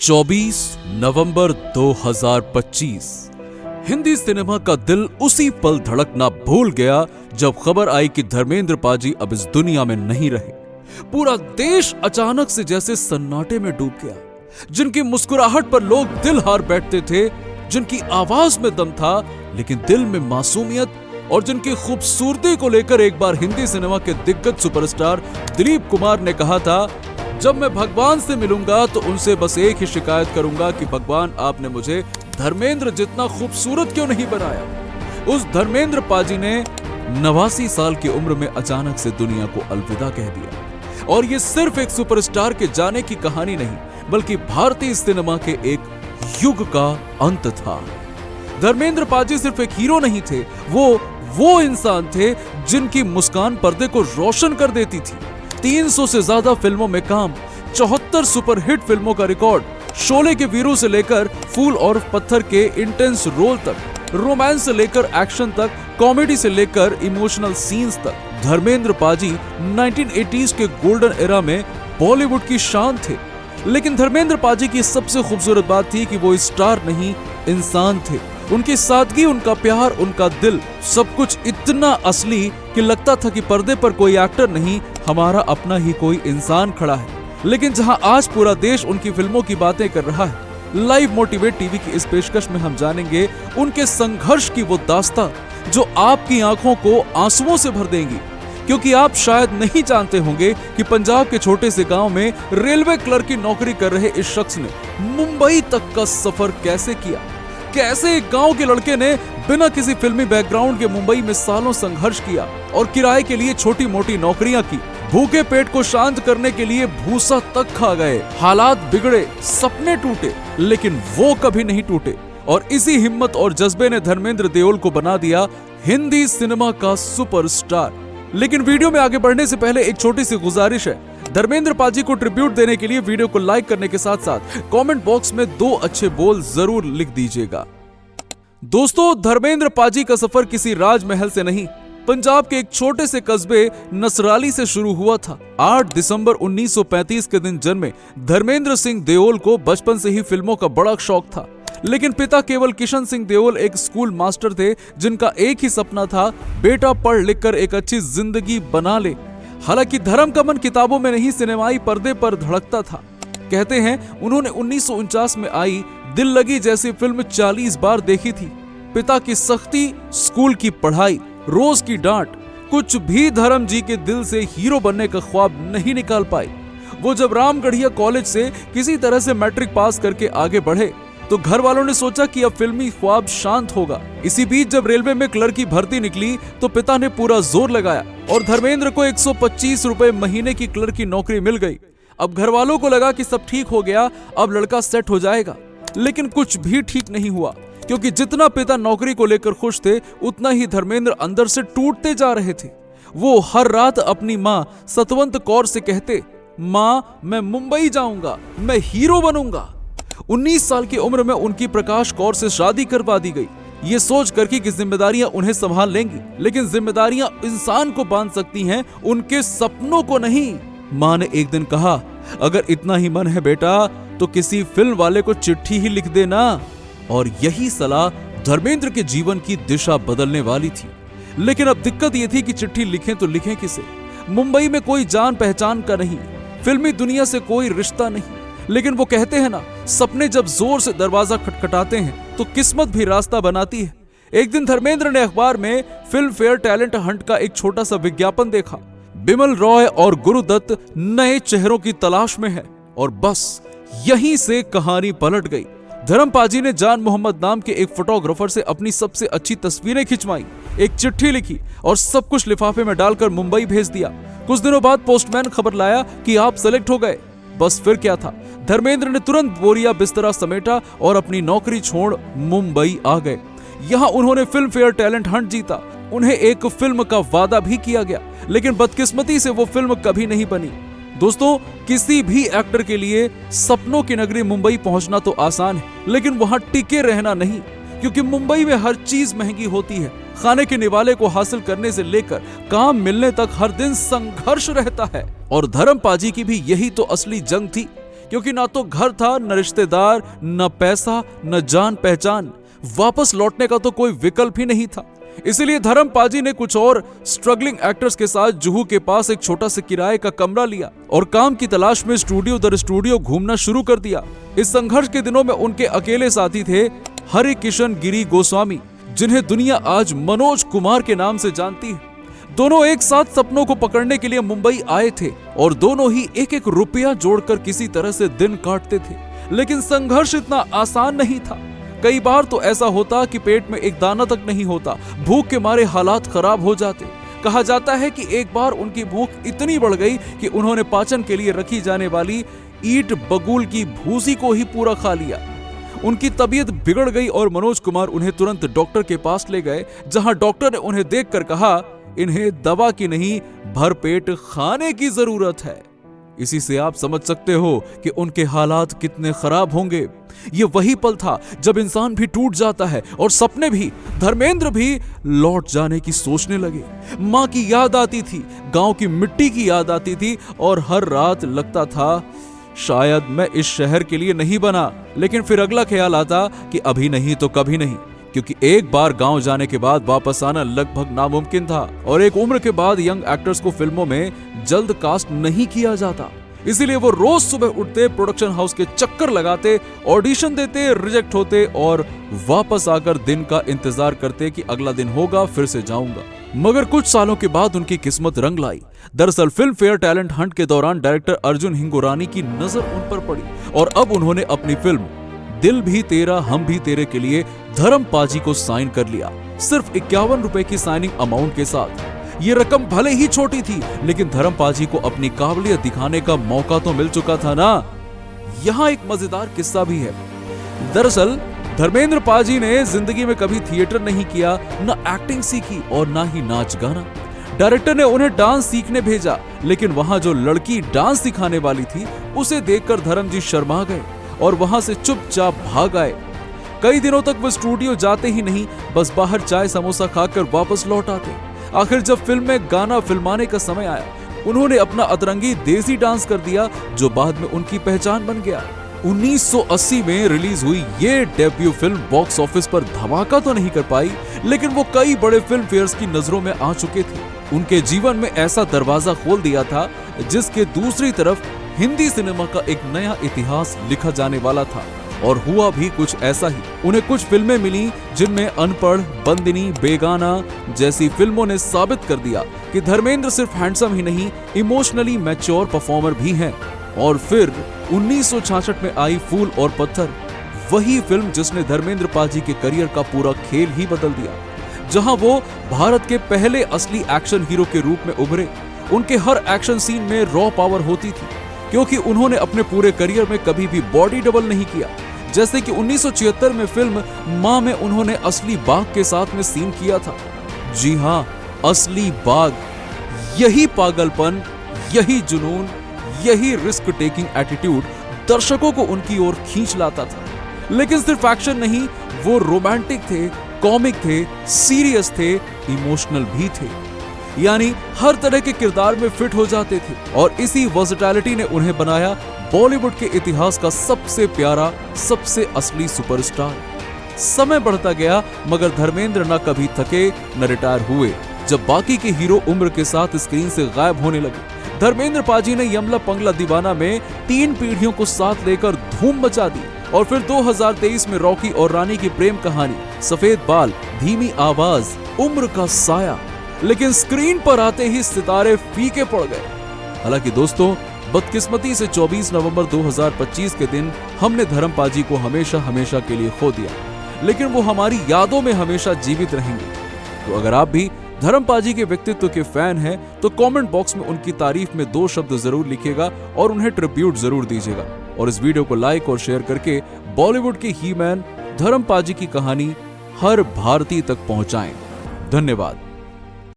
24 नवंबर 2025। Hindi cinema का दिल उसी पल धड़कना भूल गया जब खबर आई कि धर्मेंद्र पाजी अब इस दुनिया में नहीं रहे। पूरा देश अचानक से जैसे सन्नाटे में डूब गया। जिनकी मुस्कुराहट पर लोग दिल हार बैठते थे, जिनकी आवाज में दम था लेकिन दिल में मासूमियत, और जिनकी खूबसूरती को लेकर एक बार हिंदी सिनेमा के दिग्गज सुपरस्टार दिलीप कुमार ने कहा था, जब मैं भगवान से मिलूंगा तो उनसे बस एक ही शिकायत करूंगा कि भगवान आपने मुझे धर्मेंद्र जितना खूबसूरत क्यों नहीं बनाया। उस धर्मेंद्र पाजी ने 89 साल की उम्र में अचानक से दुनिया को अलविदा कह दिया। और ये सिर्फ एक सुपरस्टार के जाने की कहानी नहीं, बल्कि भारतीय सिनेमा के एक युग का अंत था। धर्मेंद्र पाजी सिर्फ एक हीरो नहीं थे, वो इंसान थे जिनकी मुस्कान पर्दे को रोशन कर देती थी। 300 से ज्यादा फिल्मों में काम, 74 सुपरहिट फिल्मों का रिकॉर्ड, शोले के वीरों से लेकर फूल और पत्थर के इंटेंस रोल तक, रोमांस से लेकर एक्शन तक, कॉमेडी से लेकर इमोशनल सीन्स तक। धर्मेंद्र पाजी 1980s के गोल्डन एरा में बॉलीवुड की शान थे। लेकिन धर्मेंद्र पाजी की सबसे खूबसूरत बात थी कि वो स्टार नहीं, इंसान थे। उनकी सादगी, उनका प्यार, उनका दिल, सब कुछ इतना असली कि लगता था कि पर्दे पर कोई एक्टर नहीं, हमारा अपना ही कोई इंसान खड़ा है। लेकिन जहां आज पूरा देश उनकी फिल्मों की बातें कर रहा है, लाइव मोटिवेट टीवी की इस पेशकश में हम जानेंगे उनके संघर्ष की वो दास्तां जो आपकी आंखों को आंसुओं से भर देंगी। क्योंकि आप शायद नहीं जानते होंगे कि पंजाब के छोटे से गांव में रेलवे क्लर्क की नौकरी कर रहे इस शख्स ने मुंबई तक का सफर कैसे किया। कैसे एक गांव के लड़के ने बिना किसी फिल्मी बैकग्राउंड के मुंबई में सालों संघर्ष किया और किराए के लिए छोटी मोटी नौकरियां की। भूखे पेट को शांत करने के लिए भूसा तक खा गए। हालात बिगड़े, सपने टूटे, लेकिन वो कभी नहीं टूटे। और इसी हिम्मत और जज्बे ने धर्मेंद्र देओल को बना दिया हिंदी सिनेमा का सुपरस्टार। लेकिन वीडियो में आगे बढ़ने से पहले एक छोटी सी गुजारिश है। धर्मेंद्र पाजी को ट्रिब्यूट देने के लिए वीडियो को लाइक करने के साथ साथ कमेंट बॉक्स में 2 अच्छे बोल जरूर लिख दीजिएगा। दोस्तों, धर्मेंद्र पाजी का सफर किसी राजमहल से नहीं, पंजाब के एक छोटे से कस्बे नसराली से शुरू हुआ था। 8 दिसंबर 1935 के दिन जन्मे धर्मेंद्र सिंह देओल को बचपन से ही फिल्मों का बड़ा शौक था। लेकिन पिता केवल किशन सिंह देओल एक स्कूल मास्टर थे जिनका एक ही सपना था, बेटा पढ़ लिख कर एक अच्छी जिंदगी बना ले। हालांकि धर्म का मन किताबों में नहीं, सिनेमाई पर्दे पर धड़कता था। कहते हैं उन्होंने 1949 में आई दिल लगी जैसी फिल्म 40 बार देखी थी। पिता की सख्ती, स्कूल की पढ़ाई, रोज की डांट, कुछ भी धर्म जी के दिल से हीरो बनने का ख्वाब नहीं निकाल पाई। वो जब रामगढ़िया कॉलेज से किसी तरह से मैट्रिक पास करके आगे बढ़े तो घर वालों ने सोचा कि अब फिल्मी ख्वाब शांत होगा। इसी बीच जब रेलवे में क्लर्क की भर्ती निकली तो पिता ने पूरा जोर लगाया और धर्मेंद्र को 125 रुपए महीने की क्लर्क की नौकरी मिल गई। अब घर वालों को लगा कि सब ठीक हो गया, अब लड़का सेट हो जाएगा। लेकिन कुछ भी ठीक नहीं हुआ, क्योंकि जितना पिता नौकरी को लेकर खुश थे, उतना ही धर्मेंद्र अंदर से टूटते जा रहे थे। वो हर रात अपनी माँ सतवंत कौर से कहते, माँ मैं मुंबई जाऊंगा, मैं हीरो बनूंगा। 19 साल की उम्र में उनकी प्रकाश कौर से शादी करवा दी गई, ये सोच कर कि जिम्मेदारियां उन्हें संभाल लेंगी। लेकिन जिम्मेदारियां इंसान को बांध सकती हैं, उनके सपनों को नहीं। माँ ने एक दिन कहा, अगर इतना ही मन है बेटा तो किसी फिल्म वाले को चिट्ठी ही लिख देना। और यही सलाह धर्मेंद्र के जीवन की दिशा बदलने वाली थी। लेकिन अब दिक्कत यह थी कि चिट्ठी लिखें तो लिखें किसे। मुंबई में कोई जान पहचान का नहीं, फिल्मी दुनिया से कोई रिश्ता नहीं। लेकिन वो कहते हैं ना, सपने जब जोर से दरवाजा खटखटाते हैं तो किस्मत भी रास्ता बनाती है। एक दिन धर्मेंद्र ने अखबार में फिल्म फेयर टैलेंट हंट का एक छोटा सा विज्ञापन देखा। बिमल रॉय और गुरुदत्त नए चेहरों की तलाश में है। और बस यहीं से कहानी पलट गई। धर्म पाजी ने जान मोहम्मद नाम के एक फोटोग्राफर से अपनी सबसे अच्छी तस्वीरें खिंचवाई, एक चिट्ठी लिखी और सब कुछ लिफाफे में डालकर मुंबई भेज दिया। कुछ दिनों बाद पोस्टमैन खबर लाया कि आप सेलेक्ट हो गए। बस फिर क्या था, धर्मेंद्र ने तुरंत बोरिया बिस्तरा समेटा और अपनी नौकरी छोड़ मुंबई आ गए। यहाँ उन्होंने फिल्म फेयर टैलेंट हंट जीता। उन्हें एक फिल्म का वादा भी किया गया, लेकिन बदकिस्मती से वो फिल्म कभी नहीं बनी। दोस्तों, किसी भी एक्टर के लिए सपनों की नगरी मुंबई पहुंचना तो आसान है, लेकिन वहां टिके रहना नहीं, क्योंकि मुंबई में हर चीज महंगी होती है। खाने के निवाले को हासिल करने से लेकर काम मिलने तक हर दिन संघर्ष रहता है। और धर्म पाजी की भी यही तो असली जंग थी, क्योंकि ना तो घर था, न रिश्तेदार, न पैसा, न जान पहचान। वापस लौटने का तो कोई विकल्प ही नहीं था। इसीलिए धर्म पाजी ने कुछ और स्ट्रगलिंग एक्टर्स के साथ जुहू के पास एक छोटा सा किराए का कमरा लिया और काम की तलाश में स्टूडियो दर स्टूडियो घूमना शुरू कर दिया। इस संघर्ष के दिनों में उनके अकेले साथी थे हरि किशन गिरी गोस्वामी, जिन्हें दुनिया आज मनोज कुमार के नाम से जानती है। दोनों एक साथ सपनों को पकड़ने के लिए मुंबई आए थे और दोनों ही एक एक रुपया जोड़कर किसी तरह से दिन काटते थे। लेकिन संघर्ष इतना आसान नहीं था। कई बार तो ऐसा होता कि पेट में एक दाना तक नहीं होता, भूख के मारे हालात खराब हो जाते। कहा जाता है कि एक बार उनकी भूख इतनी बढ़ गई कि उन्होंने पाचन के लिए रखी जाने वाली ईंट बगुल की भूसी को ही पूरा खा लिया। उनकी तबीयत बिगड़ गई और मनोज कुमार उन्हें तुरंत डॉक्टर के पास ले गए, जहां डॉक्टर ने उन्हें देखकर कहा, इन्हें दवा की नहीं भरपेट खाने की जरूरत है। इसी से आप समझ सकते हो कि उनके हालात कितने खराब होंगे। ये वही पल था जब इंसान भी टूट जाता है और सपने भी। धर्मेंद्र भी लौट जाने की सोचने लगे। माँ की याद आती थी, गांव की मिट्टी की याद आती थी और हर रात लगता था शायद मैं इस शहर के लिए नहीं बना। लेकिन फिर अगला ख्याल आता कि अभी नहीं तो कभी नहीं, क्योंकि एक बार गांव जाने के बाद वापस आना लगभग नामुमकिन था और एक उम्र के बाद यंग एक्टर्स को फिल्मों में जल्द कास्ट नहीं किया जाता। इसीलिए वो रोज सुबह उठते, प्रोडक्शन हाउस के चक्कर लगाते, ऑडिशन देते, रिजेक्ट होते और वापस आकर दिन का इंतजार करते कि अगला दिन होगा, फिर से जाऊंगा। मगर कुछ सालों के बाद उनकी किस्मत रंग लाई। दरअसल फिल्म फेयर टैलेंट हंट के दौरान डायरेक्टर अर्जुन हिंगोरानी की नजर उन पर पड़ी और अब उन्होंने अपनी फिल्म दिल भी तेरा हम भी तेरे के लिए धर्म पाजी को साइन कर लिया, सिर्फ 51 रुपए की साइनिंग अमाउंट के साथ। ये रकम भले ही छोटी थी, लेकिन धर्म पाजी को अपनी काबिलियत दिखाने का मौका तो मिल चुका था ना। यहाँ एक मजेदार किस्सा भी है। दरअसल धर्मेंद्र पाजी ने जिंदगी में कभी थिएटर नहीं किया, न एक्टिंग सीखी और ना ही नाच गाना। डायरेक्टर ने उन्हें डांस सीखने भेजा, लेकिन वहां जो लड़की डांस सिखाने वाली थी उसे देखकर धर्म जी शर्मा गए और वहां से चुपचाप भाग आए। कई दिनों तक वो स्टूडियो जाते ही नहीं, बस बाहर चाय समोसा खाकर वापस लौट आते। आखिर जब फिल्म में गाना फिल्माने का समय आया, उन्होंने अपना अतरंगी देसी डांस कर दिया, जो बाद में उनकी पहचान बन गया। 1980 में रिलीज हुई ये डेब्यू फिल्म बॉक्स ऑफिस पर धमाका तो नहीं कर पाई, लेकिन वो कई बड़े फिल्म फेयर्स की नजरों में आ चुके थे। उनके जीवन में ऐसा दरवाजा खोल दिया था जिसके दूसरी तरफ हिंदी सिनेमा का एक नया इतिहास लिखा जाने वाला था। और हुआ भी कुछ ऐसा ही। उन्हें कुछ फिल्में मिली जिनमें अनपढ़, बंदिनी, बेगाना जैसी फिल्मों ने साबित कर दिया कि धर्मेंद्र सिर्फ हैंडसम ही नहीं, इमोशनली मैच्योर परफॉर्मर भी हैं। और फिर 1966 में आई फूल और पत्थर, वही फिल्म जिसने धर्मेंद्र पाजी के करियर का पूरा खेल ही बदल दिया, जहां वो भारत के पहले असली एक्शन हीरो के रूप में उभरे। उनके हर एक्शन सीन में रॉ पावर होती थी, क्योंकि उन्होंने अपने पूरे करियर में कभी भी बॉडी डबल नहीं किया। जैसे कि 1976 में फिल्म मां में उन्होंने असली बाघ के साथ में सीन किया था। जी हां, असली बाघ। यही पागलपन, यही जुनून, यही रिस्क टेकिंग एटीट्यूड दर्शकों को उनकी ओर खींच लाता था। लेकिन सिर्फ एक्शन नहीं, वो रोमांटिक थे, कॉमिक थे, सीरियस थे, इमोशनल भी थे। यानी हर तरह के किरदार में फिट हो जाते थे और इसी वर्सेटैलिटी ने उन्हें बनाया बॉलीवुड के इतिहास का सबसे प्यारा, सबसे असली सुपरस्टार। समय बढ़ता गया, मगर धर्मेंद्र न कभी थके न रिटायर हुए। जब बाकी के हीरो उम्र के साथ स्क्रीन से गायब होने लगे, धर्मेंद्र पाजी ने यमला पंगला दीवाना में 3 पीढ़ियों को साथ लेकर धूम मचा दी। और फिर 2023 में रॉकी और रानी की प्रेम कहानी, सफेद बाल, धीमी आवाज, उम्र का साया। लेकिन स्क्रीन पर आते ही सितारे फीके पड़ गए। हालांकि दोस्तों, बदकिस्मती से 24 नवंबर 2025 के दिन हमने धर्म पाजी को हमेशा हमेशा के लिए खो दिया, लेकिन वो हमारी यादों में हमेशा जीवित रहेंगे। तो अगर आप भी धर्म पाजी के व्यक्तित्व के फैन हैं, तो कमेंट बॉक्स में उनकी तारीफ में 2 शब्द जरूर लिखिएगा और उन्हें ट्रिब्यूट जरूर दीजिएगा। और इस वीडियो को लाइक और शेयर करके बॉलीवुड के ही मैन धर्म पाजी की कहानी हर भारतीय तक पहुंचाएं। धन्यवाद।